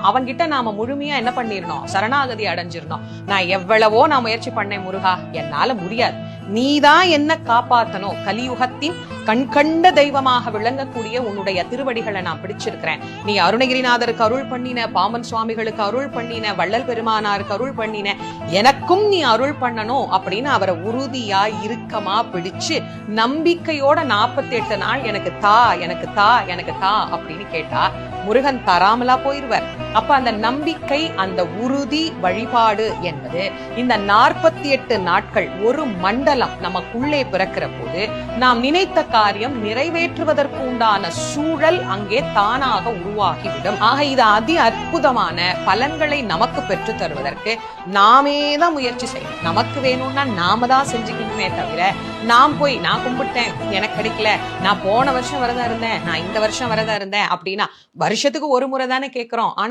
அவங்கிட்ட நாம முழுமையா என்ன பண்ணிடணும், சரணாகதி அடைஞ்சிடணும். நான் எவ்வளவோ நான் முயற்சி பண்ணேன் முருகா, என்னால முடியாது, நீதான் என்ன காப்பாத்தணும். கலியுகத்தின் கண்கண்ட தெய்வமாக விளங்கக்கூடிய உன்னுடைய திருவடிகளை நான் பிடிச்சிருக்கிறேன். நீ அருணகிரிநாதருக்கு அருள் பண்ணின, பாம்பன் சுவாமிகளுக்கு அருள் பண்ணின, வள்ளல் பெருமானாருக்கு அருள் பண்ணின, எனக்கும் நீ அருள் பண்ணணும் அப்படின்னு அவரை உறுதியா இறுக்கமா பிடிச்சு நம்பிக்கையோட 48 நாள் எனக்கு தா எனக்கு தா எனக்கு தா அப்படின்னு கேட்டா முருகன் தராமலா போயிருவார். அப்ப அந்த நம்பிக்கை, அந்த உறுதி வழிபாடு என்பது இந்த 48 நாட்கள் ஒரு மண்டலம் நமக்குள்ளே பிறக்கிற போது நாம் நினைத்த காரியம் நிறைவேற்றுவதற்கு உண்டான சூழல் அங்கே தானாக உருவாகிவிடும். ஆக இது அதி அற்புதமான பலன்களை நமக்கு பெற்று தருவதற்கு நாமே தான் முயற்சி செய்யணும். நமக்கு வேணும்னா நாம தான் செஞ்சுக்கணுமே தவிர நான் போய் நான் கும்பிட்டேன் எனக்கு கிடைக்கல, நான் போன வருஷம் விரதம் இருந்தேன், நான் இந்த வருஷம் விரதம் இருந்தேன் அப்படின்னா வருஷத்துக்கு ஒரு முறை தானே கேட்கிறோம். ஆனா